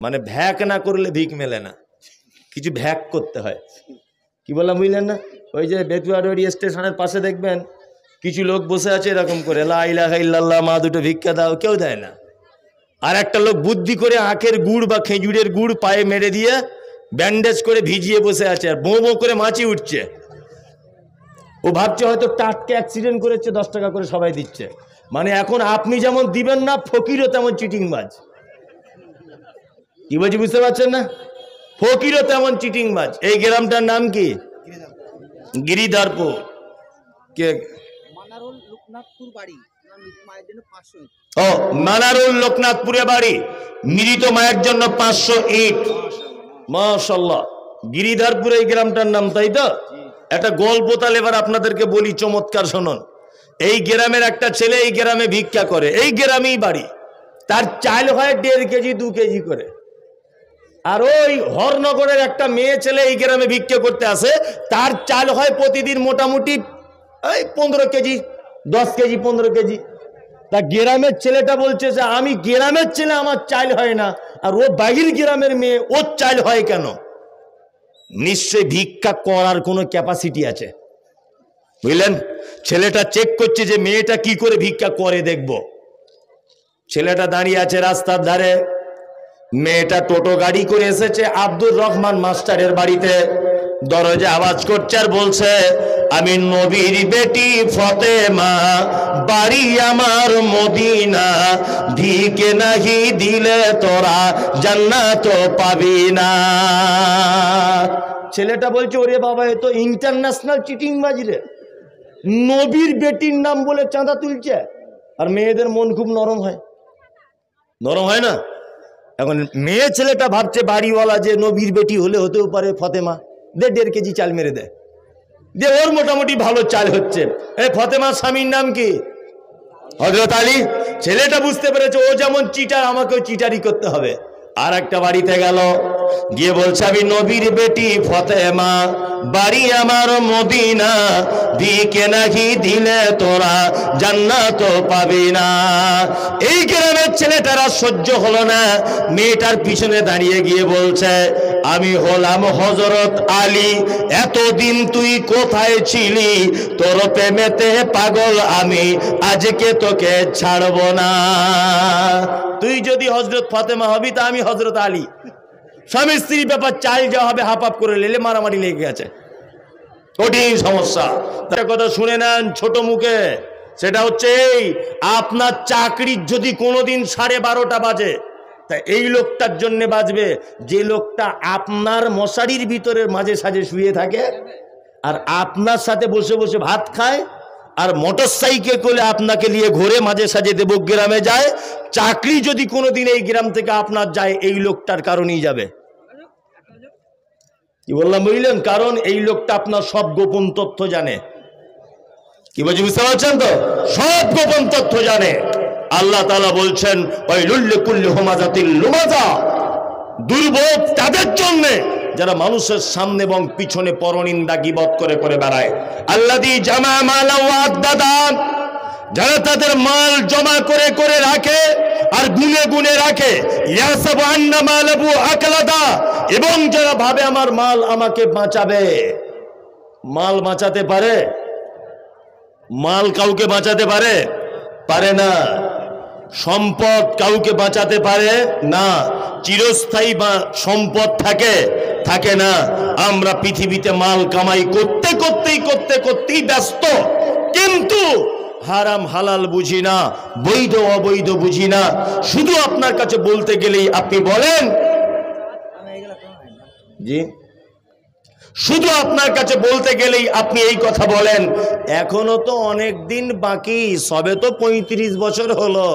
মানে ভ্যাক না করলে ভিক মেলে না, কিছু ভ্যাক করতে হয়। কি বললাম বুঝলেন না? ওই যে বেতুয়া রোড স্টেশনের পাশে দেখবেন কিছু লোক বসে আছে এরকম করে, লা ইলাহা ইল্লাল্লাহ, মা দুটো ভিক্ষা দাও, কেউ দেয় না। আর একটা লোক বুদ্ধি করে আখের গুড় বা খেজুরের গুড় পায়ে মেরে দিয়ে ব্যান্ডেজ করে ভিজিয়ে বসে আছে, আর বো বো করে মাছি উঠছে। ও ভাবছে হয়তো টাটকে অ্যাক্সিডেন্ট করেছে, 10 টাকা করে সবাই দিচ্ছে। মানে এখন আপনি যেমন দিবেন না, ফকিরও তেমন চিটিংবাজ। কি বলছি বুঝতে পারছেন না? ফকিরও তেমন চিটিংবাজ। এই গ্রামটার নাম কি? গিরিধরপুর। কে? ও, মানারুল লোকনাথপুরে বাড়ি, মৃত মায়ের জন্য 500 ইট। মাশাআল্লাহ। গিরিধরপুর এই গ্রামটার নাম, তাই তো? একটা গল্প তাহলে এবার আপনাদেরকে বলি, চমৎকার শুনুন। এই গ্রামের একটা ছেলে এই গ্রামে ভিক্ষা করে, এই গ্রামেই বাড়ি। তার চাল হয় 1.5 কেজি 2 কেজি করে। আর ওই হরনগরের একটা মেয়ে ছেলে এই গ্রামে ভিক্ষা করতে আসে, তার চাল হয় প্রতিদিন মোটামুটি 15 কেজি, 10 কেজি, 15 কেজি। তা গ্রামের ছেলেটা বলছে যে আমি গ্রামের ছেলে, আমার চাল হয় না, আর ও বাইরের গ্রামের মেয়ে, ওর চাল হয় কেন? নিশ্চয় ভিক্ষা করার কোনো ক্যাপাসিটি আছে, বুঝলেন? ছেলেটা চেক করছে যে মেয়েটা কি করে ভিক্ষা করে দেখব। ছেলেটা দাঁড়িয়ে আছে রাস্তার ধারে, মেয়েটা টোটো গাড়ি করে এসেছে আব্দুর রহমান মাস্টারের বাড়িতে। দরজা আওয়াজ করছে আর বলছে, আমি নবীর বেটি ফতেমা, বাড়ি আমার মদিনা, ভিকে নাহি দিলে তোরা জান্নাত পাবি না। ছেলেটা বলছে, ওরে বাবা, এ তো ইন্টারন্যাশনাল চিটিংবাজ রে, নবীর বেটির নাম বলে চাঁদা তুলছে। আর মেয়েদের মন খুব নরম হয়, নরম হয় না? এখন মেয়ে ছেলেটা ভাবছে বাড়িওয়ালা যে নবীর বেটি হলে হতেও পারে ফতেমা, দে 1.5 কেজি চাল মেরে দে, যে ওর মোটামুটি ভালো চাল হচ্ছে। ফতেমার স্বামীর নাম কি? হযরত আলী। ছেলেটা বুঝতে পেরেছে ও যেমন চিটার, আমাকেও চিটারি করতে হবে। আর একটা বাড়িতে গেল, গিয়ে বলছে, আমি নবীর বেটি ফতেমা, বাড়ি আমার মদিনা, ভিকে নাহি দিলে তোরা জান্নাত পাবি না। এই গ্রামের ছেলেটারা সহ্য হলো না, মেয়েটার পিছনে দাঁড়িয়ে গিয়ে বলছে, আমি হলাম হযরত আলী, এতদিন তুই কোথায় ছিলি? তোর প্রেমেতে পাগল আমি, আজকে তোকে ছাড়ব না। তুই যদি হযরত ফাতেমা হবি তা আমি হযরত আলী। স্বামী স্ত্রী ব্যাপার, চাল যাওয়া হবে, হাফ হাফ করে লেলে মারামারি লেগে গেছে, কঠিন সমস্যা। তার কথা শুনে নেন ছোট মুখে, সেটা হচ্ছে এই, আপনার চাকরির যদি কোনোদিন 12:30 বাজে, তা এই লোকটার জন্য বাজবে যে লোকটা আপনার মশারির ভিতরে মাঝে সাঝে শুয়ে থাকে, আর আপনার সাথে বসে বসে ভাত খায়, আর মোটর সাইকেল করে আপনাকে নিয়ে ঘুরে মাঝে সাঝে দেবগ্রামে যায়। চাকরি যদি কোনোদিন এই গ্রাম থেকে আপনার যায়, এই লোকটার কারণেই যাবে। কি বললাম বুঝলেন? কারণ এই লোকটা আপনার সব গোপন তথ্য জানে। কি বলছি বুঝতে পারছেন তো? সব গোপন তথ্য জানে। আল্লাহ তাআলা বলছেন, ওয়াইলুল লিকুল্লি হুমাযাতিল লুমাযা, দুর্ভোগ তাদের জন্য যারা মানুষের সামনে এবং পিছনে পরনিন্দা গীবত করে করে বেড়ায়। আল্লাযী জামা মালা ওয়া আদ্দাদা, যারা তাদের মাল জমা করে করে রাখে আর গুনে গুনে রাখে। ইয়াসাবু আন্না মালাহু আকলাদা, এবং যারা ভাবে আমার মাল আমাকে বাঁচাবে। মাল বাঁচাতে পারে? মাল কাউকে বাঁচাতে পারে? পারে না। সম্পদ কাউকে বাঁচাতে পারে না। চিরস্থায়ী সম্পদ থাকে? থাকে না। আমরা পৃথিবীতে মাল কামাই করতে করতেই ব্যস্ত, কিন্তু হারাম হালাল বুঝি না, বৈধ অবৈধ বুঝি না। শুধু আপনার কাছে বলতে গেলেই আপনি বলেন, জি, শুধু আপনার কাছে বলতে গেলেই আপনি এই কথা বলেন, এখনো তো অনেক দিন বাকি, সবে তো 35 বছর হলো।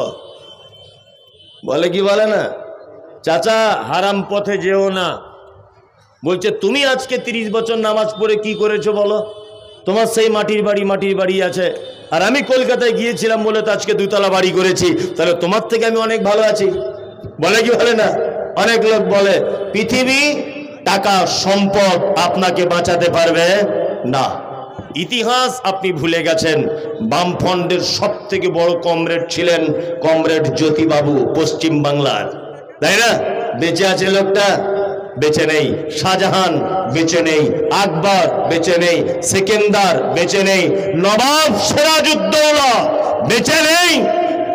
বলে কি বলে না, চাচা হারাম পথে যেও না। বলছে তুমি আজকে 30 বছর নামাজ পড়ে কি করেছো বলো? তোমার সেই মাটির বাড়ি আছে, আর আমি কলকাতায় গিয়েছিলাম বলে তো আজকে 2 তলা বাড়ি করেছি, তাহলে তোমার থেকে আমি অনেক ভালো আছি। বলে কি বলে না? অনেক লোক বলে। পৃথিবী, টাকা, সম্পদ আপনাকে বাঁচাতে পারবে না। ইতিহাস আপনি ভুলে গেছেন। বামফ্রন্টের সব থেকে বড় কমরেড ছিলেন কমরেড জ্যোতিবাবু, পশ্চিম বাংলার, তাই না? বেঁচে আছে লোকটা? বেঁচে নেই। শাহজাহান বেঁচে নেই, আকবর বেঁচে নেই, সেকেন্দার বেঁচে নেই, নবাব সিরাজউদ্দৌলা বেঁচে নেই,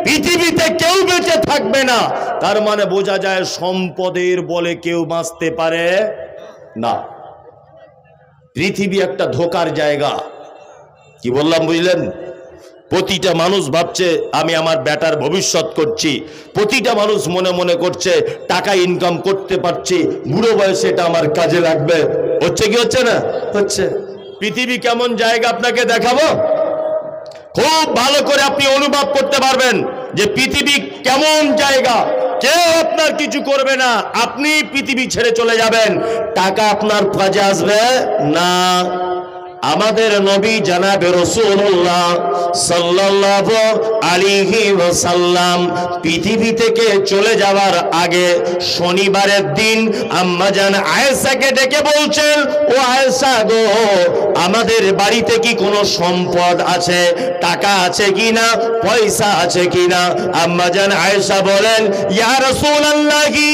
পৃথিবীতে কেউ বেঁচে থাকবে না। তার মানে বোঝা যায় সম্পদের বলে কেউ বাঁচতে পারে না। পৃথিবী একটা ধোকার জায়গা। কি বললাম বুঝলেন? প্রতিটা মানুষ ভাবছে আমি আমার বেটার ভবিষ্যৎ করছি, প্রতিটা মানুষ মনে মনে করছে টাকা ইনকাম করতে পারছি, বুড়ো বয়সে এটা আমার কাজে লাগবে। হচ্ছে কি হচ্ছে না? হচ্ছে। পৃথিবী কেমন জায়গা আপনাকে দেখাবো, খুব ভালো করে আপনি অনুভব করতে পারবেন যে পৃথিবী কেমন জায়গা। কেউ আপনার কিছু করবে না, আপনি পৃথিবী ছেড়ে চলে যাবেন, টাকা আপনার কাজে আসবে না। আমাদের নবী জনাবে রাসূলুল্লাহ সাল্লাল্লাহু আলাইহি ওয়াসাল্লাম পৃথিবী থেকে চলে যাওয়ার আগে শনিবারের দিন আম্মাজান আয়েশাকে ডেকে বলছেন, ও আয়েশা গো, আমাদের বাড়িতে কি কোনো সম্পদ আছে, টাকা আছে কিনা, পয়সা আছে কিনা? আম্মাজান আয়েশা বলেন, ইয়া রাসূলুল্লাহি,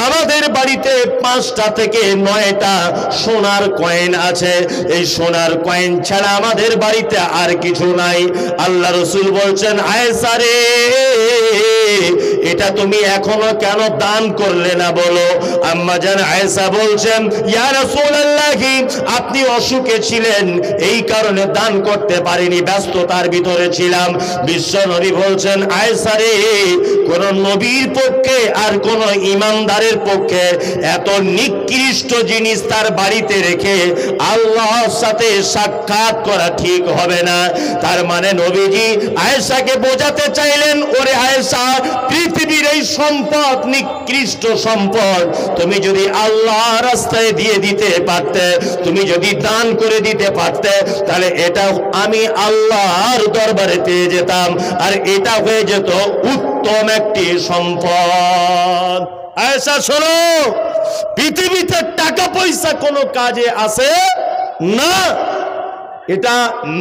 আমাদের বাড়িতে 5টা থেকে 9টা সোনার কয়েন আছে, এই সোনার কয়েন ছাড়া আমাদের বাড়িতে আর কিছু নাই। আল্লাহ রাসূল বলছেন, আয়েশা রে, এটা তুমি এখনো কেন দান করলে না বলো? আম্মাজান আয়েশা বলছেন, ইয়া রাসূলুল্লাহি, আপনি অসুখে ছিলেন, এই কারণে দান করতে পারিনি, ব্যস্ততার ভিতরে ছিলাম। বিশ্ব নবী বলছেন, আয়েশা রে, কোন নবীর পক্ষে আর কোন ইমানদারের পক্ষে এত নিকৃষ্ট জিনিস তার বাড়িতে রেখে আল্লাহর সাথে সাক্ষাৎ করা ঠিক হবে না। তার মানে নবীজি আয়েশাকে বোঝাতে চাইলেন, ওরে আয়েশা, পৃথিবীর এই সম্পদ নিকৃষ্ট সম্পদ, তুমি যদি আল্লাহর রাস্তায় দিয়ে দিতে পারতে, তুমি যদি দান করে দিতে পারতে, তাহলে এটা আমি আল্লাহর দরবারে পেয়ে যেতাম, আর এটা হয়ে যেত উত্তম একটি সম্পদ। আয়েশা শোনো, পৃথিবীতে টাকা পয়সা কোনো কাজে আসে না, এটা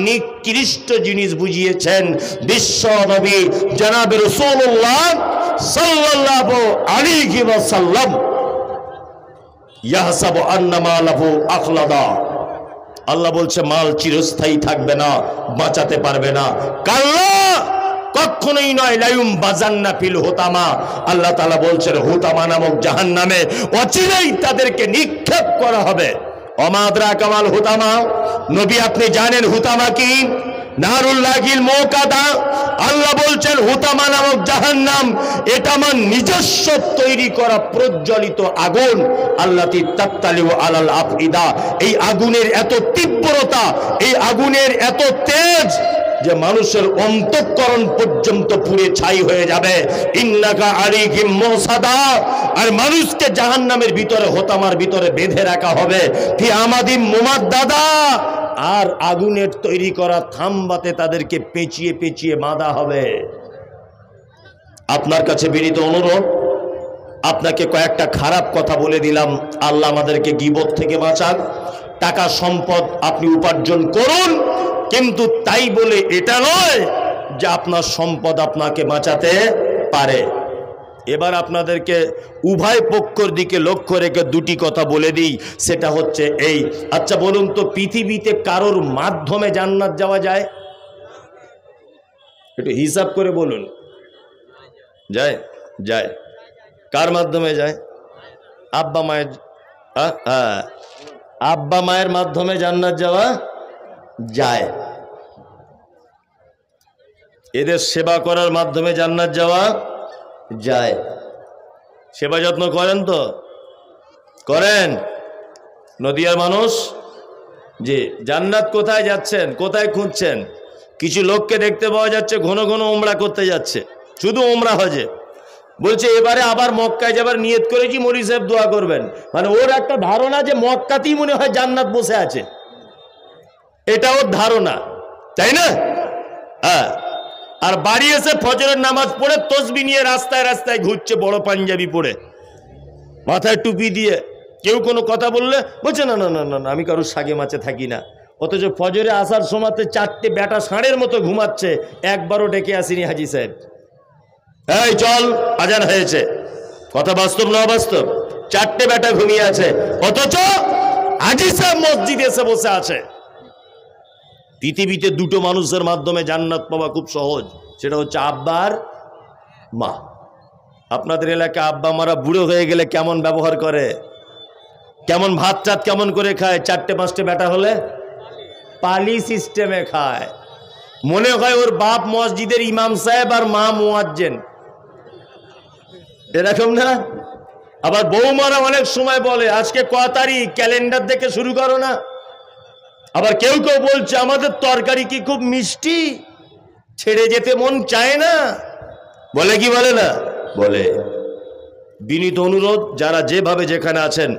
নিকৃষ্ট জিনিস বুঝিয়েছেন বিশ্ব নবী জনাবে রাসূলুল্লাহ সাল্লাল্লাহু আলাইহি ওয়াসাল্লাম। ইয়াহসাবু আন্না মালাহু আখলাদা, আল্লাহ বলছে মাল চিরস্থায়ী থাকবে না, বাঁচাতে পারবে না। কাল্লা, কখনোই নয়, লায়ুম বাজান্না ফিল হুতামা, আল্লাহ তাআলা বলছেন হুতামা নামক জাহান্নামে অচিরেই তাদেরকে নিক্ষেপ করা হবে। অমাদ্রা কামাল হুতামা, নবী আপনি জানেন হুতামা কি? নারুল্লাহিল মুকাদা, আল্লাহ বলছেন হুতামা নামক জাহান্নাম, এটা আমার নিজস্ব তৈরি করা প্রজ্বলিত আগুন। আল্লাতি তাত্তালিউ আলাল আফইদা, এই আগুনের এত তীব্রতা, এই আগুনের এত তেজ যে মানুষের অন্তঃকরণ পর্যন্ত পুড়ে ছাই হয়ে যাবে। ইন্নাকা আলাইহিম মুসাদা, আর মানুষকে জাহান্নামের ভিতরে, হোতামার ভিতরে বেঁধে রাখা হবে। ফি আমাদিম মুমাদ্দাদা, আর আগুনের তৈরি করা থাম্বাতে তাদেরকে পেঁচিয়ে পেঁচিয়ে বাঁধা হবে। আপনার কাছে বিনীত অনুরোধ, আপনাকে কয়েকটা খারাপ কথা বলে দিলাম, আল্লাহ আমাদেরকে গীবত থেকে বাঁচান। টাকা সম্পদ আপনি উপার্জন করুন, কিন্তু তাই বলে এটা নয় যে আপনার সম্পদ আপনাকে বাঁচাতে পারে। এবার আপনাদেরকে উভয় পক্ষের দিকে লক্ষ্য রেখে দুটি কথা বলে দিই, সেটা হচ্ছে এই, আচ্ছা বলুন তো, পৃথিবীতে কারোর মাধ্যমে জান্নাত যাওয়া যায়? একটু হিসাব করে বলুন। যায়? যায়। কার মাধ্যমে যায়? আব্বা মায়ের, হ্যাঁ, আব্বা মায়ের মাধ্যমে জান্নাত যাওয়া যায়। এদের সেবা করার মাধ্যমে জান্নাত যাওয়া যায়। সেবা যত্ন করেন তো? করেন? নদিয়ার মানুষ জি। জান্নাত কোথায় যাচ্ছেন, কোথায় খুঁজছেন? কিছু লোককে দেখতে পাওয়া যাচ্ছে ঘন ঘন উমরা করতে যাচ্ছে, শুধু উমরা হজে, বলছে এবারে আবার মক্কায় যাবার নিয়ত করেছি, মৌলী সাহেব দোয়া করবেন। মানে ওর একটা ধারণা যে মক্কাতেই মনে হয় জান্নাত বসে আছে, এটা ওর ধারণা, তাই না? হ্যাঁ। আর বাড়ি এসে ফজরের নামাজ পড়ে তসবি নিয়ে রাস্তায় রাস্তায় ঘুরছে, বড় পাঞ্জাবি পরে, মাথায় টুপি দিয়ে। কেউ কোনো কথা বললে বলছে না না না না, আমি কারোর সাগে মাছে থাকি না। অথচ ফজরে আসার সময়তে 4টে বেটা ষাঁড়ের মতো ঘুমাচ্ছে, একবারও ডেকে আসেনি হাজি সাহেব, এই চল আজান হয়েছে। কথা বাস্তব না অবাস্তব? 4টে বেটা ঘুমিয়ে আছে, অথচ হাজী সাহেব মসজিদে এসে বসে আছে। পৃথিবীতে দুটো মানুষের মাধ্যমে জান্নাত পাওয়া খুব সহজ, সেটা হচ্ছে আব্বা আর মা। আপনাদের এলাকায় আব্বা মারা বুড়ো হয়ে গেলে কেমন ব্যবহার করে, কেমন ভাত চাত কেমন করে খায়? 4টে 5টে বেটা হলে পালি সিস্টেমে খায়। মনে হয় ওর বাপ মসজিদের ইমাম সাহেব আর মা মুয়াজ্জিন, এরকম না? আবার বৌমারা অনেক সময় বলে আজকে ক তারিখ, ক্যালেন্ডার দেখে শুরু করো না। আবার কেউ কেউ বলছে আমাদের তরকারি কি খুব মিষ্টি, ছেড়ে যেতে মন চায় না, বলে কি বলে না? বলে। বিনীত অনুরোধ, যারা যেভাবে যেখানে আছেন,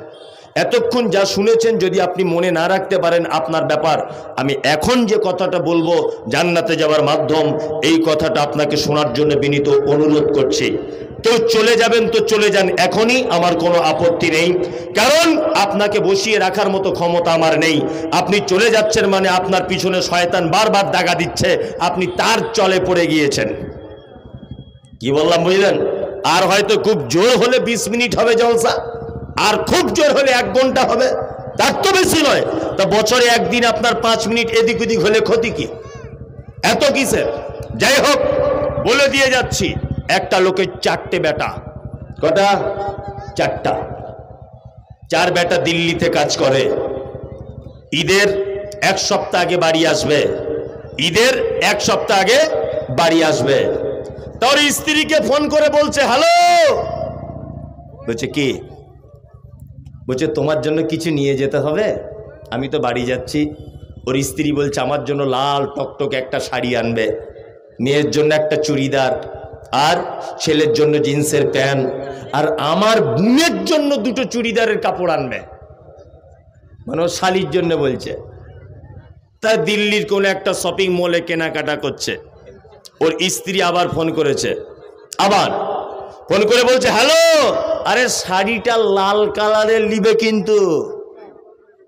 এতক্ষণ যা শুনেছেন যদি আপনি মনে না রাখতে পারেন আপনার ব্যাপার, আমি এখন যে কথাটা বলবো জান্নাতে যাওয়ার মাধ্যম, এই কথাটা আপনাকে শোনার জন্য বিনীত অনুরোধ করছি। কেউ চলে যাবেন তো চলে যান এখনই, আমার কোনো আপত্তি নেই, কারণ আপনাকে বসিয়ে রাখার মতো ক্ষমতা আমার নেই। আপনি চলে যাচ্ছেন মানে আপনার পিছনে শয়তান বারবার দাগা দিচ্ছে, আপনি তার চলে পড়ে গিয়েছেন। কি বললাম বুঝলেন? আর হয়তো খুব জোর হলে 20 মিনিট হবে জলসা, আর খুব জোর হলে 1 ঘন্টা হবে, তার তো বেশি নয়। তা বছরে একদিন আপনার 5 মিনিট এদিক ওদিক হলে ক্ষতি কি? এত কিসের? যাই হোক, বলে দিয়ে যাচ্ছি, একটা লোকের 4টে বেটা। কটা? 4টা। 4 বেটা দিল্লিতে কাজ করে। ঈদের 1 সপ্তাহ আগে বাড়ি আসবে, ঈদের 1 সপ্তাহ আগে বাড়ি আসবে। তোর স্ত্রীকে ফোন করে বলছে হ্যালো, বলছে কি? বলছে তোমার জন্য কিছু নিয়ে যেতে হবে, আমি তো বাড়ি যাচ্ছি। ওর স্ত্রী বলছে আমার জন্য লাল টকটকে একটা শাড়ি আনবে, মেয়ের জন্য একটা চুড়িদার, আর ছেলের জন্য জিন্সের প্যান্ট, আর আমার বোনের জন্য 2টো চুড়িদারের কাপড় আনবে। মানে ও শালির জন্য বলছে। তা দিল্লির কোনো একটা শপিং মলে কেনাকাটা করছে। ওর স্ত্রী আবার ফোন করেছে, আবার ফোন করে বলছে হ্যালো, আরে শাড়িটা লাল কালারের নিবে কিন্তু।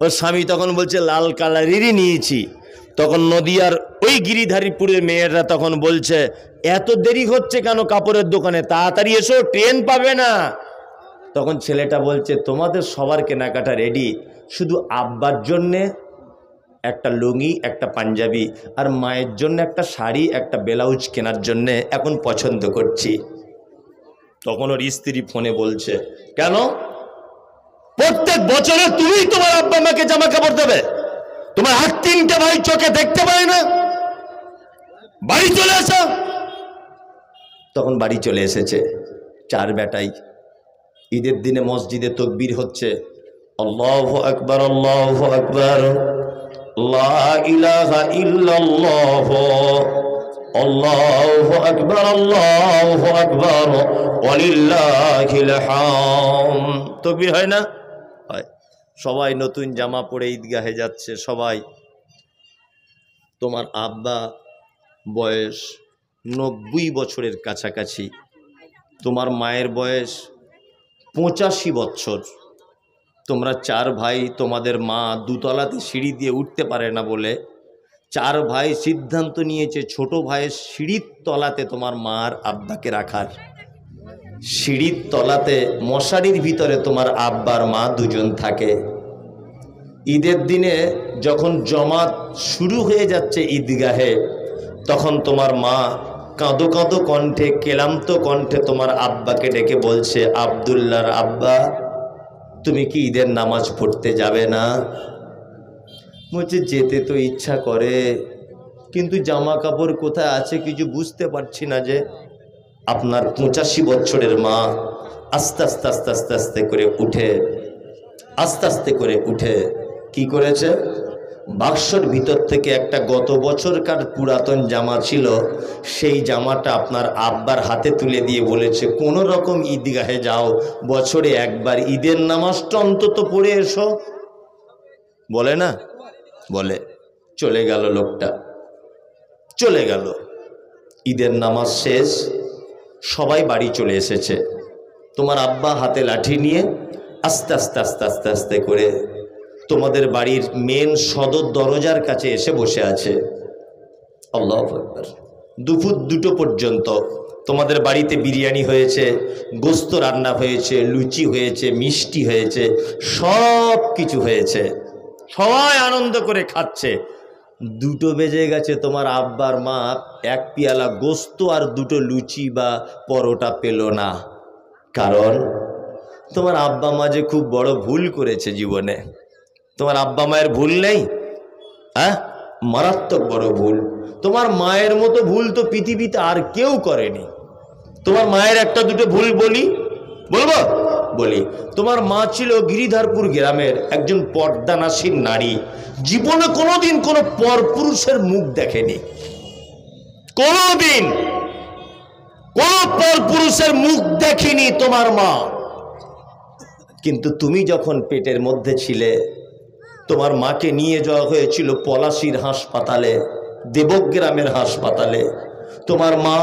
ওর স্বামী তখন বলছে লাল কালারেরই নিয়েছি। তখন নদিয়ার ওই গিরিধারীপুরের মেয়েরা তখন বলছে এত দেরি হচ্ছে কেন কাপড়ের দোকানে, তাড়াতাড়ি এসো, ট্রেন পাবে না। তখন ছেলেটা বলছে তোমাদের সবার কেনাকাটা রেডি, শুধু আব্বার জন্যে একটা লুঙ্গি, একটা পাঞ্জাবি, আর মায়ের জন্য একটা শাড়ি, একটা ব্লাউজ কেনার জন্যে এখন পছন্দ করছি। তখন ওর স্ত্রী ফোনে বলছে কেন? প্রত্যেক বছরে তুমি তোমার আব্বা মাকে জামা কাপড় দেবে, তোমার 3টে ভাই চোখে দেখতে পায় না, বাড়ি চলে আসো। তখন বাড়ি চলে এসেছে 4 বেটাই। ঈদের দিনে মসজিদে তাকবীর হচ্ছে, আল্লাহু আকবার, আল্লাহু আকবার, লা ইলাহা ইল্লাল্লাহ, আল্লাহু আকবার, আল্লাহু আকবার, ওয়ালিল্লাহিল হামদ। তাকবীর হয় না? হয়। সবাই নতুন জামা পরে ঈদগাহে যাচ্ছে সবাই। তোমার আব্বা বয়স 90 বছরের কাছাকাছি, তোমার মায়ের বয়স 85 বছর। তোমরা 4 ভাই, তোমাদের মা 2 তলাতে সিঁড়ি দিয়ে উঠতে পারে না বলে 4 ভাই সিদ্ধান্ত নিয়েছে ছোট ভাইয়ের সিঁড়ির তলাতে তোমার মা আর আব্বাকে রাখার। সিঁড়ির তলাতে মশারির ভিতরে তোমার আব্বার মা 2জন থাকে। ঈদের দিনে যখন জমাত শুরু হয়ে যাচ্ছে ঈদগাহে, তখন তোমার মা কাঁদো কাঁদো কণ্ঠে, ক্লান্ত কণ্ঠে তোমার আব্বাকে ডেকে বলছে, আব্দুল্লাহর আব্বা তুমি কি ঈদের নামাজ পড়তে যাবে না? বলছে যেতে তো ইচ্ছা করে, কিন্তু জামা কাপড় কোথায় আছে কিছু বুঝতে পারছি না। যে আপনার 85 বছরের মা আস্তে আস্তে আস্তে আস্তে আস্তে করে উঠে, আস্তে আস্তে করে উঠে কি করেছে, বাক্সর ভিতর থেকে একটা গত বছরকার পুরাতন জামা ছিল, সেই জামাটা আপনার আব্বার হাতে তুলে দিয়ে বলেছে কোনো রকম ঈদগাহে যাও, বছরে একবার ঈদের নামাজটা অন্তত পড়ে এসো। বলে না? বলে। চলে গেল লোকটা, চলে গেল। ঈদের নামাজ শেষ, সবাই বাড়ি চলে এসেছে। তোমার আব্বা হাতে লাঠি নিয়ে আস্তে আস্তে আস্তে আস্তে আস্তে করে তোমাদের বাড়ির মেন সদর দরজার কাছে এসে বসে আছে। আল্লাহু আকবার। দুপুর 2টো পর্যন্ত তোমাদের বাড়িতে বিরিয়ানি হয়েছে, গোস্ত রান্না হয়েছে, লুচি হয়েছে, মিষ্টি হয়েছে, সব কিছু হয়েছে, সবাই আনন্দ করে খাচ্ছে। 2টো বেজে গেছে, তোমার আব্বার মা এক পেয়ালা গোস্ত আর 2টো লুচি বা পরোটা পেল না। কারণ তোমার আব্বা মা যে খুব বড় ভুল করেছে জীবনে। তোমার আব্বা মায়ের ভুল নেই? হ্যাঁ, মারাত্মক বড় ভুল। তোমার মায়ের মতো ভুল তো পৃথিবীতে আর কেউ করেনি। তোমার মায়ের 1-2টো ভুল বলবো? বলি। তোমার মা ছিল গিরিধারপুর গ্রামের একজন পর্দানাসীন নারী। জীবনে কোনোদিন কোনো পরপুরুষের মুখ দেখেনি, কোনোদিন কোনো পরপুরুষের মুখ দেখেনি তোমার মা। কিন্তু তুমি যখন পেটের মধ্যে ছিলে, তোমার মাকে নিয়ে যাওয়া হয়েছিল পলাশীর হাসপাতালে, দেবগ্রামের হাসপাতালে। তোমার মা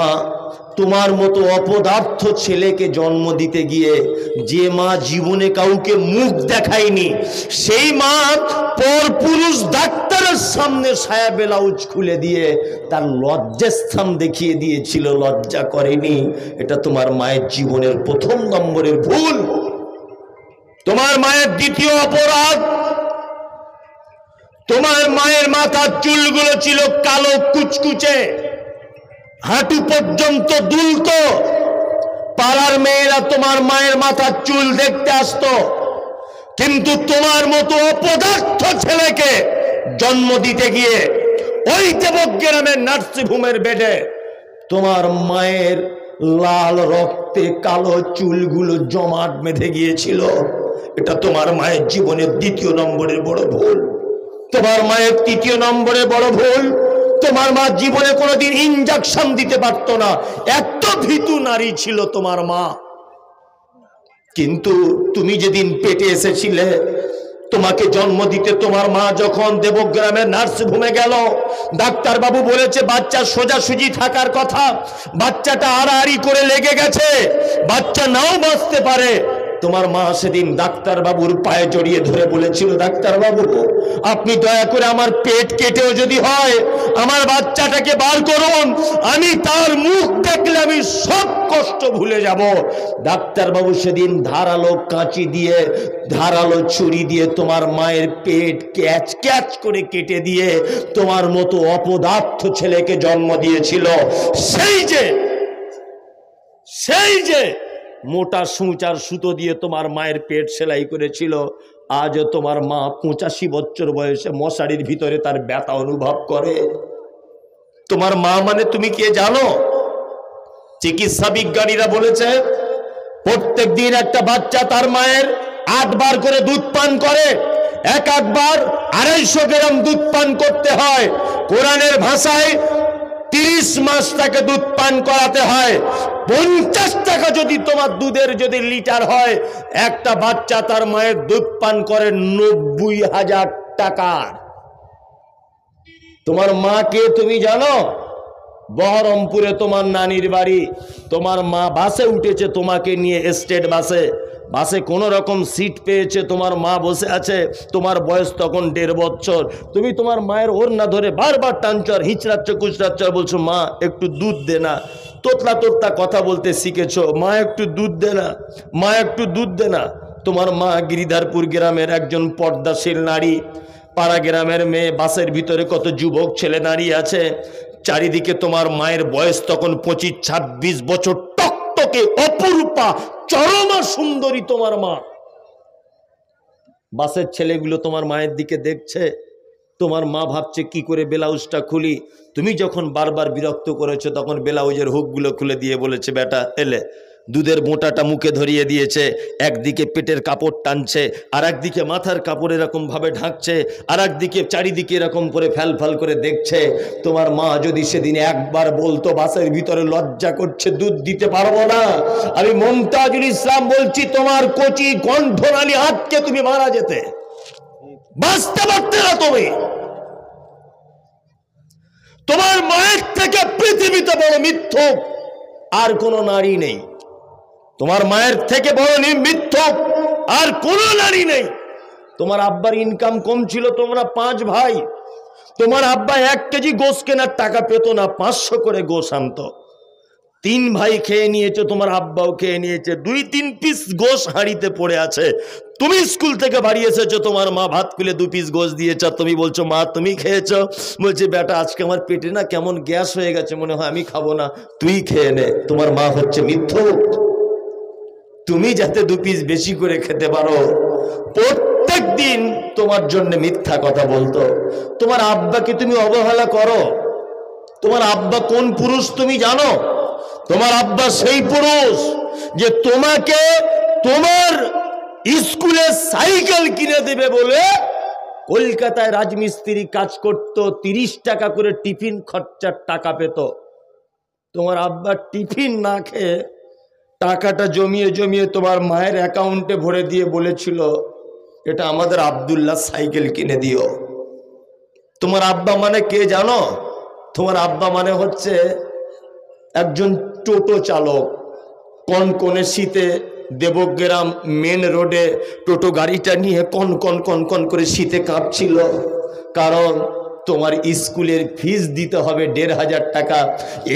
তোমার মতো অপদার্থ ছেলেকে জন্ম দিতে গিয়ে, যে মা জীবনে কাউকে মুখ দেখায়নি, সেই মা পরপুরুষ ডাক্তারের সামনে সায়া ব্লাউজ খুলে দিয়ে তার লজ্জাস্থান দেখিয়ে দিয়েছিল, লজ্জা করেনি। এটা তোমার মায়ের জীবনের 1 নম্বরের ভুল। তোমার মায়ের 2য় অপরাধ, তোমার মায়ের মাথার চুলগুলো ছিল কালো কুচকুচে, হাঁটু পর্যন্ত দুলতো। পাড়ার মেয়েরা তোমার মায়ের মাথার চুল দেখতে আসতো। কিন্তু তোমার মতো অপদার্থ ছেলেকে জন্ম দিতে গিয়ে ওই দেবগ্রামের নার্সিংহোমের বেডে তোমার মায়ের লাল রক্তে কালো চুলগুলো জমাট বেঁধে গিয়েছিল। এটা তোমার মায়ের জীবনের 2য় নম্বরের বড় ভুল। তোমার মায়ের 3য় নম্বরের বড় ভুল, তোমার মা জীবনে কোনোদিন ইনজেকশন দিতে পারতো না, এত ভীতু নারী ছিল তোমার মা। কিন্তু তুমি যেদিন পেটে এসেছিলে, তোমাকে জন্ম দিতে তোমার মা যখন দেবগ্রামের নার্সিংহোমে গেল, ডাক্তার বাবু বলেছে বাচ্চা সোজাসুজি থাকার কথা, বাচ্চাটা আড়াআড়ি করে লেগে গেছে, বাচ্চা নাও বাঁচতে পারে। তোমার মা সেদিন ডাক্তার বাবুর পায়ে জড়িয়ে ধরে বলেছিল, ডাক্তার বাবু আপনি দয়া করে আমার পেট কেটেও যদি হয় আমার বাচ্চাটাকে বার করুন, আমি তার মুখ দেখলে আমি সব কষ্ট ভুলে যাব। ডাক্তার বাবু সেদিন ধারালো কাঁচি দিয়ে, ধারালো ছুরি দিয়ে তোমার মায়ের পেট ক্যাচ ক্যাচ করে কেটে দিয়ে তোমার মতো অপদার্থ ছেলেকে জন্ম দিয়েছিল। সেই যে মোটা সূচার সুতো দিয়ে তোমার মায়ের পেট সেলাই করেছিল, আজও তোমার মা 85 বছর বয়সে মশারির ভিতরে তার ব্যথা অনুভব করে। তোমার মা মানে তুমি কে জানো? চিকিৎসা বিজ্ঞানীরা বলেছে প্রত্যেক দিন একটা বাচ্চা তার মায়ের 8 বার করে দুধ পান করে। 1 বার 250 গ্রাম দুধ পান করতে হয়। কোরআনের ভাষায় 30 মাস তাকে দুধ পান করাতে হয়। 50 টাকা যদি তোমার দুধের যদি লিটার হয়, একটা বাচ্চা তার মায়ের দুধ পান করে 90,000 টাকার। তোমার মাকে তুমি জানো? বহরমপুরে তোমার নানির বাড়ি। তোমার মা বাসে উঠেছে তোমাকে নিয়ে, স্টেট বাসে কোনো রকম সিট পেয়েছে, তোমার মা বসে আছে, তোমার বয়স তখন 1.5 বছর। তুমি তোমার মায়ের ওড়না ধরে বারবার টানছ আর হিচড়াচ্ছ কুচড়াচ্ছ, বলছো মা একটু দুধ দে না। তোতলা কথা বলতে শিখেছো, মা একটু দুধ দে না, মা একটু দুধ দে না। তোমার মা গিরিধারপুর গ্রামের একজন পর্দাশীল নারী। পাড়া গ্রামের মেয়ে, বাসের ভিতরে কত যুবক ছেলে নারী আছে, চারিদিকে তোমার মায়ের বয়স তখন 25-26 বছর, টকটকে অপরূপা চরমা সুন্দরী তোমার মা। বাসের ছেলেগুলো তোমার মায়ের দিকে দেখছে, তোমার মা ভাবছে কি করে ব্লাউজটা খুলি। তুমি যখন বারবার বিরক্ত করেছো তখন ব্লাউজের হুকগুলো খুলে দিয়ে বলেছে বেটা এলে। দুধের মোটাটা মুখে ধরিয়ে দিয়েছে, একদিকে পেটের কাপড় টানছে, আর একদিকে মাথার কাপড় এরকম ভাবে ঢাকছে, আর একদিকে চারিদিকে এরকম করে ফ্যাল করে দেখছে। তোমার মা যদি সেদিন একবার বলতো বাসের ভিতরে লজ্জা করছে দুধ দিতে পারবো না, আমি মমতাজুল ইসলাম বলছি তোমার কচি কণ্ঠনালী হাতকে তুমি মারা যেতে, বাঁচতে পারতে না তুমি। তোমার মায়ের থেকে পৃথিবীতে বড় মিথ্যুক আর কোন নারী নেই। তোমার মায়ের থেকে বড় মিথ্যুক আর কোন নারী নেই। তোমার আব্বার ইনকাম কম ছিল, তোমরা 5 ভাই। তোমার আব্বা 1 কেজি গোশ কেনার টাকা পেত না, 500 করে গোশ আনতো। তিন ভাই খেয়ে নিয়েছে, তোমার আব্বাও খেয়ে নিয়েছে, 2-3 পিস গোশ হাঁড়িতে পড়ে আছে। তুমি স্কুল থেকে বাড়ি এসেছো, তোমার মা ভাত খুলে 2 পিস গোশ দিয়েছে, তুমি বলছো মা তুমি খেয়েছো। বলছে বেটা আজকে আমার পেটে না কেমন গ্যাস হয়ে গেছে, মনে হয় আমি খাবো না, তুই খেয়ে নে। তোমার মা হচ্ছে মিথ্যুক। তুমি যাতে 2 পিস বেশি করে খেতে পারো, প্রত্যেক দিন তোমার জন্য মিথ্যা কথা বলতো। তোমার আব্বাকে তুমি অবহেলা করো। তোমার আব্বা কোন পুরুষ তুমি জানো? তোমার আব্বা সেই পুরুষ যে তোমাকে তোমার স্কুলে সাইকেল কিনে দেবে বলে কলকাতায় রাজমিস্ত্রি কাজ করত, 30 টাকা করে টিফিন খরচার টাকা পেত। তোমার আব্বা টিফিন না খেয়ে টাকাটা জমিয়ে জমিয়ে তোমার মায়ের অ্যাকাউন্টে ভরে দিয়ে বলেছিল এটা আমাদের আব্দুল্লাহ সাইকেল কিনে দিও। তোমার আব্বা মানে কে জানো? তোমার আব্বা মানে হচ্ছে একজন টোটো চালক। কনকনে শীতে দেবগ্রাম মেন রোডে টোটো গাড়িটা নিয়ে কন করে শীতে কাঁপছিল, কারণ তোমার স্কুলের ফিস দিতে হবে 1500 টাকা।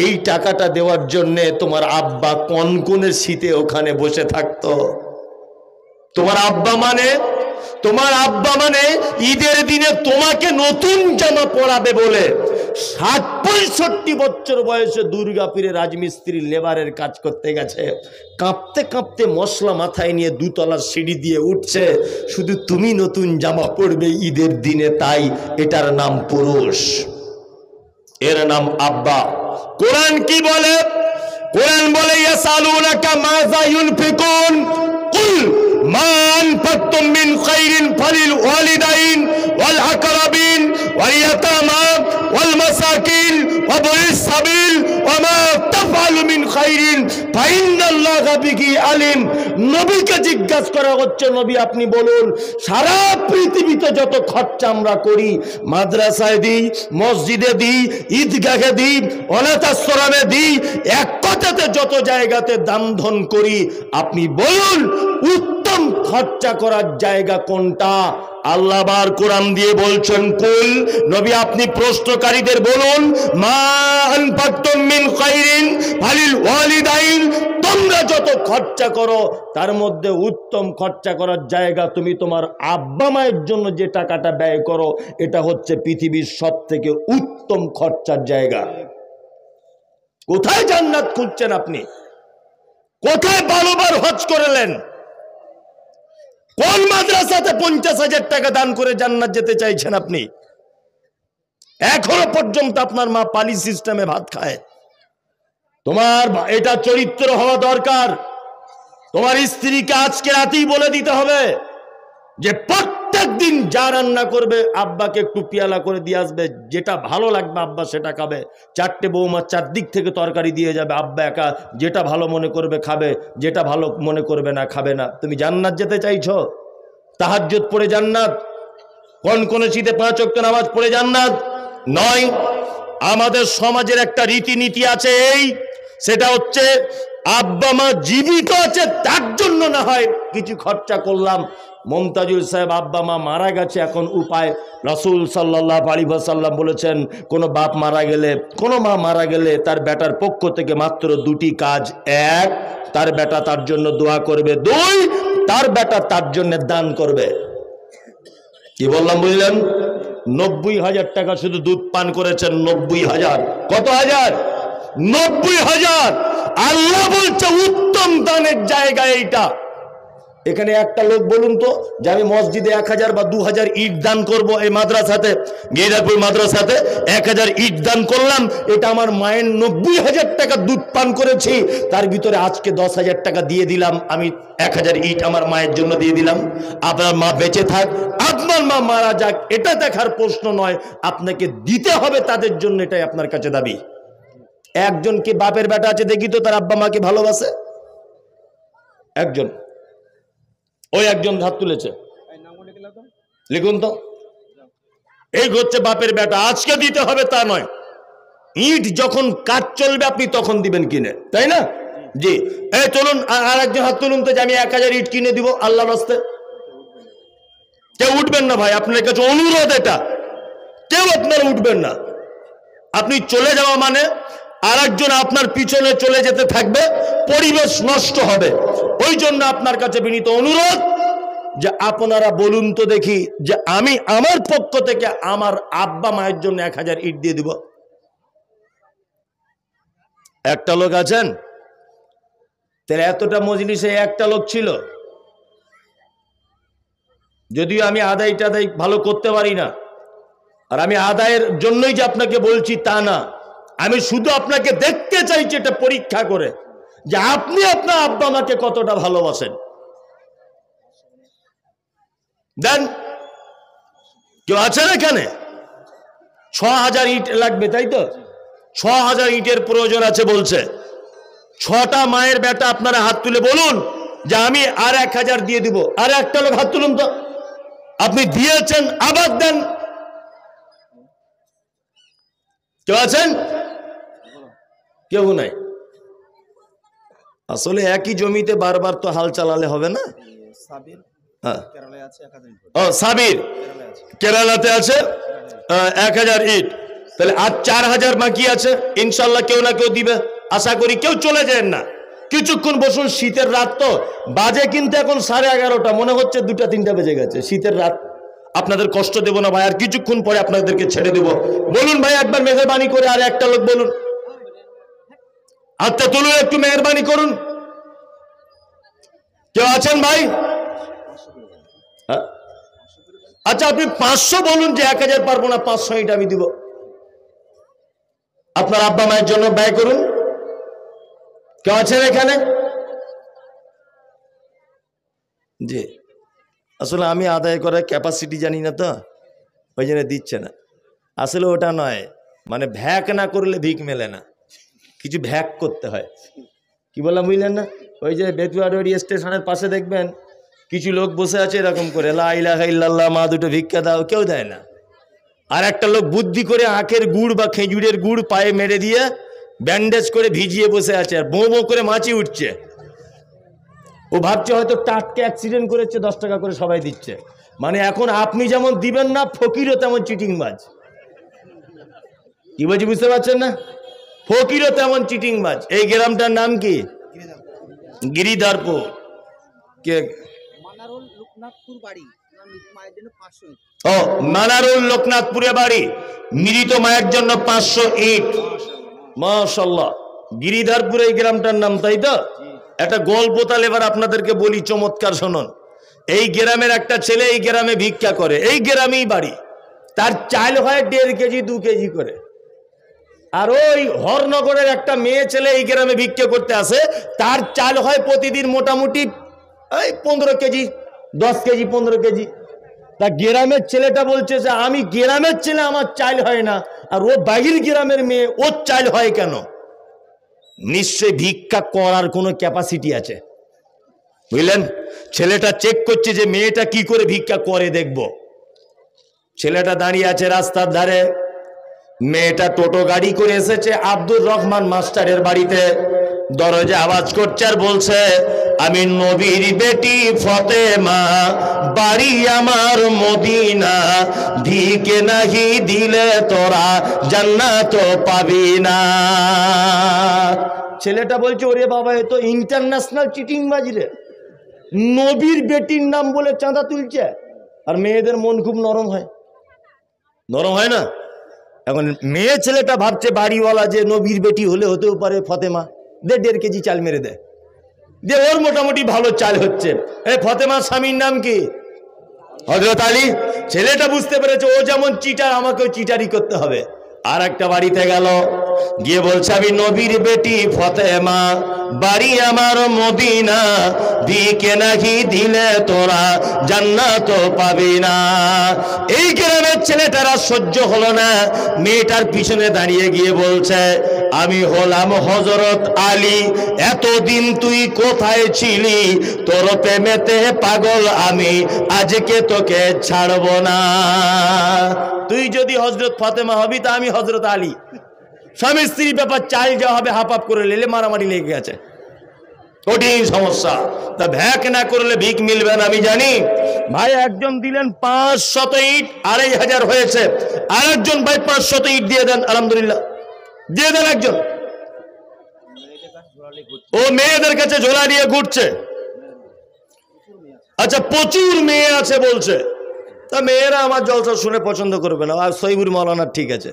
এই টাকাটা দেওয়ার জন্যে তোমার আব্বা কনকনে শীতে ওখানে বসে থাকতো। তোমার আব্বা মানে ঈদের দিনে তোমাকে নতুন জামা পরাবে বলে 60-65 বছর বয়সে দুর্গাপুরে রাজমিস্ত্রি লেবারের কাজ করতে গেছে, কাঁপতে কাঁপতে মশলা মাথায় নিয়ে 2 তলার সিঁড়ি দিয়ে উঠছে, শুধু তুমি নতুন জামা পরবে ঈদের দিনে, তাই এটার নাম পুরুষ, এর নাম আব্বা। কোরআন কি বলে? কোরআন বলে ইয়াসালুনাকা মাযা ইউনফিকুন কুল মা আনফাকতুম মিন খাইরিন ফালিল ওয়ালিদাইন ওয়াল আকরাবিন ওয়াল ইয়াতামা ওয়াল মাসাকিন ওয়া বুরিস সাবিল ওয়া মা তাফআলু মিন খাইরিন ফাইন্নাল্লাহা বিহি আলিম। নবীকে জিজ্ঞাসা করা হচ্ছে, নবী আপনি বলুন সারা পৃথিবীতে যত খরচা আমরা করি, মাদ্রাসায় দিই, মসজিদে দিই, ঈদগাহে দিই, অনাথ আশ্রমে দিই, এক কথাতে যত জায়গাতে দান ধন করি, আপনি বলুন উত্তম খরচা করার জায়গা কোনটা? আল্লাহ বার কোরআন দিয়ে বলছেন কুল, নবী আপনি প্রশ্নকারীদের বলুন মা আনফাকতুম মিন খাইরিন ফালিল ওয়ালিদাইন, তোমরা যত খরচা করো তার মধ্যে উত্তম খরচা করার জায়গা তুমি তোমার আব্বা মায়ের জন্য যে টাকাটা ব্যয় করো, এটা হচ্ছে পৃথিবীর সবথেকে উত্তম খরচার জায়গা। কোথায় জান্নাত খুঁজছেন আপনি? কোথায় বারোবার হজ করলেন? কোন মাদ্রাসাতে 50,000 টাকা দান করে জান্নাত যেতে চাইছেন আপনি? এখনো পর্যন্ত আপনার মা পালি সিস্টেমে ভাত খায়। তোমার এটা চরিত্র হওয়া দরকার। তোমার স্ত্রীকে আজকে রাতেই বলে দিতে হবে যে প্রত্যেক দিন যা রান্না করবে আব্বাকে একটু পিয়ালা করে দিয়ে আসবে, যেটা ভালো লাগবে আব্বা সেটা খাবে। 4টে বৌমা 4 দিক থেকে তরকারি দিয়ে যাবে, আব্বা একা যেটা ভালো মনে করবে খাবে, যেটা ভালো মনে করবে না খাবে না। তুমি জান্নাত যেতে চাইছো? তাহাজ্জুদ পড়ে জান্নাত, কোন শীতে 5 ওয়াক্ত নামাজ পড়ে জান্নাত নয়। আমাদের সমাজের একটা রীতিনীতি আছে, সেটা হচ্ছে আব্বা মা জীবিত আছে তার জন্য না হয় কিছু খরচা করলাম। মমতাজুল সাহেব আব্বা মা মারা গেছে, এখন উপায়। রাসূল সাল্লাল্লাহু আলাইহি ওয়াসাল্লাম বলেছেন কোন বাপ মারা গেলে, কোন মা মারা গেলে তার বেটার পক্ষ থেকে মাত্র 2টি কাজ। 1, তার বেটা তার জন্য দোয়া করবে। 2, তার বেটা তার জন্য দান করবে। কি বললাম বুঝলেন? 90,000 টাকা শুধু দুধ পান করেছেন। 90,000। কত হাজার? 90,000। আল্লাহ বলছে উত্তম দানের জায়গা এইটা। এখানে একটা লোক বলুন তো যে আমি মসজিদে 1000 বা 2000 ইট দান করব, এই মাদ্রাসাতে গেদারপুর মাদ্রাসাতে 1000 ইট দান করলাম, এটা আমার মায়ের 90,000 টাকা দুধ পান করেছি, তার ভিতরে আজকে 10,000 টাকা দিয়ে দিলাম, আমি 1000 ইট আমার মায়ের জন্য দিয়ে দিলাম। আপনার মা বেঁচে থাক, আপনার মা মারা যাক, এটা দেখার প্রশ্ন নয়, আপনাকে দিতে হবে তাদের জন্য, এটাই আপনার কাছে দাবি। একজন কি বাপের বেটা আছে দেখি তো তার আব্বা মাকে ভালোবাসে? একজন, ওই একজন হাত তুলেছে, লিখুন তো। এই হচ্ছে বাপের বেটা। আজকে দিতে হবে তা নয়, ইট যখন কাজ চলবে আপনি তখন দিবেন কিনে, তাই না? জি। এই চলুন আর একজন হাত তুলুন তো যে আমি 1000 ইট কিনে দিব আল্লাহর রাস্তে। কেউ উঠবেন না ভাই, আপনার কাছে অনুরোধ, এটা কেউ আপনারা উঠবেন না। আপনি চলে যাওয়া মানে আর একজন আপনার পিছনে চলে যেতে থাকবে, পরিবেশ নষ্ট হবে। ওই জন্য আপনার কাছে বিনীত অনুরোধ যে আপনারা বলুন তো দেখি যে আমি আমার পক্ষ থেকে আমার আব্বা মায়ের জন্য 1000 ইট দিয়ে দিব। একটা লোক আছেন? তাহলে এতটা মজলিসে একটা লোক ছিল। যদিও আমি আদায় টাদাই ভালো করতে পারি না, আর আমি আদায়ের জন্যই যে আপনাকে বলছি তা না, আমি শুধু আপনাকে দেখতে চাইছি এটা পরীক্ষা করে যে আপনি আপনার আব্বা মাকে কতটা ভালোবাসেন। দেন। কেউ আছেন এখানে? 6000 ইট লাগবে, তাই তো? 6000 ইটের প্রয়োজন আছে বলছে। 6টা মায়ের বেটা আপনারা হাত তুলে বলুন যে আমি আর 1000 দিয়ে দিব। আর একটা লোক হাত তুলুন তো। আপনি দিয়েছেন, আবার দেন। কেউ আছেন? কেউ নাই। আসলে একই জমিতে বারবার তো হাল চালালে হবে না। সাবির কেরালাতে আছে 1000 ইট। তাহলে আর 4000 বাকি আছে। ইনশাল্লাহ কেউ না কেউ দিবে, আশা করি। কেউ চলে যায় না, কিছুক্ষণ বসুন। শীতের রাত তো, বাজে কিন্তু এখন 11:30, মনে হচ্ছে 2টা-3টা বেজে গেছে। শীতের রাত, আপনাদের কষ্ট দেব না ভাই, আর কিছুক্ষণ পরে আপনাদেরকে ছেড়ে দেব। বলুন ভাই একবার মেহরবানি করে, আর একটা লোক বলুন, হাতটা তুলুন, একটু মেহরবানি করুন। কেউ আছেন ভাই? আচ্ছা আপনি 500 বলুন যে 1000 পারবো না, 500 ইট আমি দিব। আপনার আব্বা মায়ের জন্য ব্যয় করুন। কেউ আছেন এখানে? জি, আসলে আমি আদায় করার ক্যাপাসিটি জানি না তো, ওই জন্য দিচ্ছে না। আসলে ওটা নয়, মানে ভ্যাক না করলে ভিক মেলে না, কিছু ভ্যাক করতে হয়। কি বললাম বুঝলেন না? ওই যে বেতুয়ারি স্টেশনের পাশে দেখবেন কিছু লোক বসে আছে এরকম করে, লা ইলাহা ইল্লাল্লাহ, মা দুটো ভিক্ষা দাও, কেউ দেয় না। আর একটা লোক বুদ্ধি করে আখের গুড় বা খেজুরের গুড় পায়ে মেরে দিয়ে ব্যান্ডেজ করে ভিজিয়ে বসে আছে, আর বো বো করে মাছি উঠছে। ও ভাবছে হয়তো টাটকে অ্যাক্সিডেন্ট করেছে, 10 টাকা করে সবাই দিচ্ছে। মানে এখন আপনি যেমন দিবেন না, ফকিরও তেমন চিটিংবাজ। কি বলছি বুঝতে পারছেন না? ফকিরও তেমন চিটিংবাজ। এই গ্রামটার নাম কি? গিরিধরপুর। কে? ও, মানারুল লোকনাথপুরে বাড়ি, মৃত মায়ের জন্য 500 ইট। মাশাআল্লাহ। গিরিধরপুর এই গ্রামটার নাম, তাই তো? একটা গল্প তাহলে এবার আপনাদেরকে বলি, চমৎকার শুনুন। এই গ্রামের একটা ছেলে এই গ্রামে ভিক্ষা করে, এই গ্রামেই বাড়ি। তার চাল হয় 1.5 কেজি 2 কেজি করে। আর ওই হরনগরের একটা মেয়ে ছেলে এই গ্রামে ভিক্ষা করতে আসে, তার চাল হয় প্রতিদিন মোটামুটি 15 কেজি, 10 কেজি, 15 কেজি। তা গ্রামের ছেলেটা বলছে যে আমি গ্রামের ছেলে, আমার চাল হয় না, আর ও বাহির গ্রামের মেয়ে, ওর চাল হয় কেন? নিশ্চয় ভিক্ষা করার কোনো ক্যাপাসিটি আছে, বুঝলেন? ছেলেটা চেক করছে যে মেয়েটা কি করে ভিক্ষা করে দেখব। ছেলেটা দাঁড়িয়ে আছে রাস্তার ধারে, মেয়েটা টোটো গাড়ি করে এসেছে আব্দুর রহমান মাস্টারের বাড়িতে। দরজা আওয়াজ করছে আর বলছে, আমি নবীর বেটি ফতেমা, বাড়ি আমার মদিনা, ভিকে নাহি দিলে তোরা জান্নাত পাবি না। ছেলেটা বলছে, ওরে বাবা, এ তো ইন্টারন্যাশনাল চিটিংবাজি রে। নবীর বেটির নাম বলে চাঁদা তুলছে। আর মেয়েদের মন খুব নরম হয়, নরম হয় না? এখন মেয়ে ছেলেটা ভাবছে বাড়িওয়ালা যে নবীর বেটি হলে হতেও পারে ফতেমা, দে 1.5 কেজি চাল মেরে দে, যে ওর মোটামুটি ভালো চাল হচ্ছে। এই ফতেমার স্বামীর নাম কি? হযরত আলী। ছেলেটা বুঝতে পেরেছে ও যেমন চিটার, আমাকেও চিটারি করতে হবে। আর একটা বাড়িতে গেল, গিয়ে বলছে, আমি নবীর বেটি ফতেমা, বাড়ি আমার মদিনা, দিকে নাকি দিলে তোরা জান্নাত পাবি না। এই গ্রামের ছেলেটারা সহ্য হলো না, মেয়েটার পিছনে দাঁড়িয়ে গিয়ে বলছে, আমি হলাম হযরত আলী, এতদিন তুই কোথায় ছিলি? তোর প্রেমেতে পাগল আমি, আজকে তোকে ছাড়বো না। তুই যদি হযরত ফাতেমা হবি তা আমি হযরত আলী। স্বামী স্ত্রীর ব্যাপার, চাল যা হবে হাফ হাফ করে নিলে মারামারি লেগে গেছে, কঠিন সমস্যা। তা ভ্যাক না করলে ভিক মিলবে না, আমি জানি। ভাই একজন দিলেন 500 ইট, 2500 হয়েছে। আর একজন ভাই 500 ইট দিয়ে দেন, আলহামদুলিল্লাহ দিয়ে দেন একজন। ও মেয়েদের কাছে ঝোলা নিয়ে ঘুরছে। আচ্ছা, প্রচুর মেয়ে আছে বলছে, তা মেয়েরা আমার জলসা শুনে পছন্দ করবে না। আর সহিবুর মৌলানা ঠিক আছে,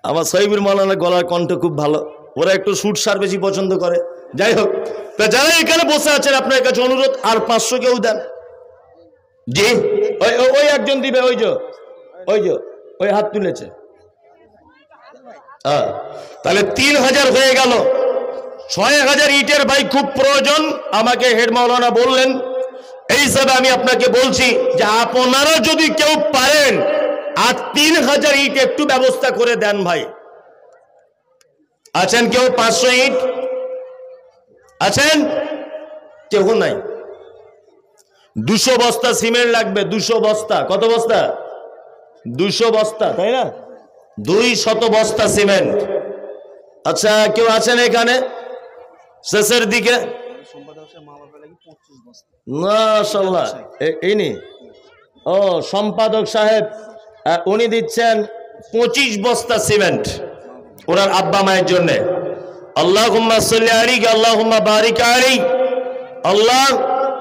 আমার সহিবুর মৌলানার গলার কণ্ঠ খুব ভালো, ওরা একটু সুট সার বেশি পছন্দ করে। যাই হোক, তা যারা এখানে বসে আছেন আপনার কাছে অনুরোধ, আর 500 কেউ দেন। জি, ওই একজন দিবে, ওই হাত তুলেছে। তাহলে 3000 হয়ে গেল। 6000 ইটের ভাই খুব প্রয়োজন, আমাকে হেড মাওলানা বললেন। এই হিসাবে আমি আপনাকে বলছি যে আপনারা যদি কেউ পারেন আর 3000 ইট একটু ব্যবস্থা করে দেন ভাই। আছেন কেউ? 500 ইট আছেন? কেউ নাই? 200 বস্তা সিমেন্ট লাগবে, 200 বস্তা। কত বস্তা? 200 বস্তা, তাই না? 200 বস্তা সিমেন্ট। আচ্ছা, কেউ আছেন এখানে শেষের দিকে? মাশাআল্লাহ, ইনি ও সম্পাদক সাহেব, উনি দিচ্ছেন 25 বস্তা সিমেন্ট ওনার আব্বা মায়ের জন্য। আল্লাহুম্মা সাল্লি আলাইহি, আল্লাহুম্মা বারিক আলাইহি। আল্লাহ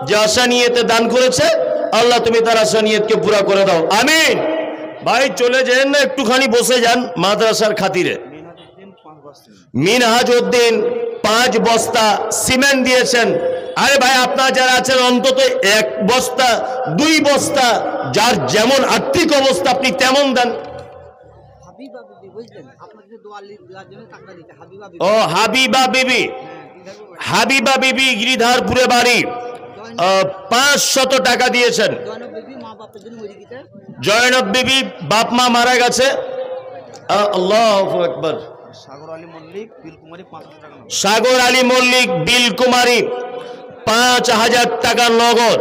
যে আশা নিয়েতে দান করেছে, আল্লাহ তুমি তার আশা নিয়তকে পুরা করে দাও, আমিন। ভাই চলে যান না, একটুখানি বসে যান মাদ্রাসার খাতিরে। মিনহাজ উদ্দিন 5 বস্তা সিমেন্ট দিয়েছেন। আরে ভাই, আপনার যারা আছেন অন্তত 1 বস্তা 2 বস্তা, যার যেমন আর্থিক অবস্থা আপনি তেমন দেন। ও হাবিবা বিবি, হাবিবা বিবি গিরিধারপুরে বাড়ি, 500 টাকা দিয়েছেন। জয়নব বিবি বাপ মা মারা গেছে। আল্লাহু আকবার। সাগর আলী মল্লিক বিলকুমারী 5000 টাকা নগদ।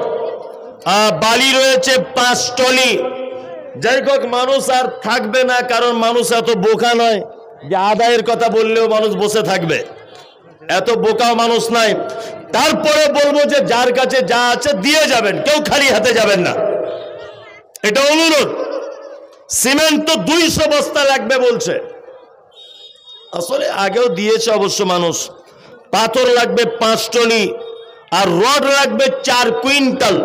বালি রয়েছে 5 টলি। যাই হোক, মানুষ আর থাকবে না, কারণ মানুষ এত বোকা নয় যে আদায়ের কথা বললেও মানুষ বসে থাকবে, এত বোকাও মানুষ নাই। তারপরে বলবো যে যার কাছে যা আছে দিয়ে যাবেন, কেউ খালি হাতে যাবেন না, এটা অনুরোধ। সিমেন্ট তো 200 বস্তা লাগবে বলছে, আসলে আগেও দিয়েছে অবশ্য মানুষ। পাথর লাগবে 5 টলি, আর রড লাগবে 4 কুইন্টাল।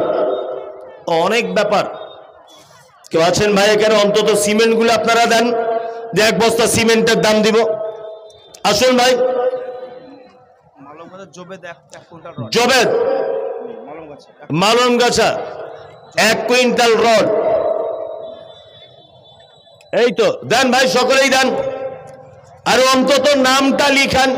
অনেক ব্যাপার। কেউ আছেন ভাই এখানে? অন্তত সিমেন্ট গুলো আপনারা দেন, যে 1 বস্তা সিমেন্টের দাম দিব। আসুন ভাই। Jabed Malangachha 1 quintal rod. এই তো দেন ভাই, সকলেই দেন। আর অন্তত নামটা লিখান।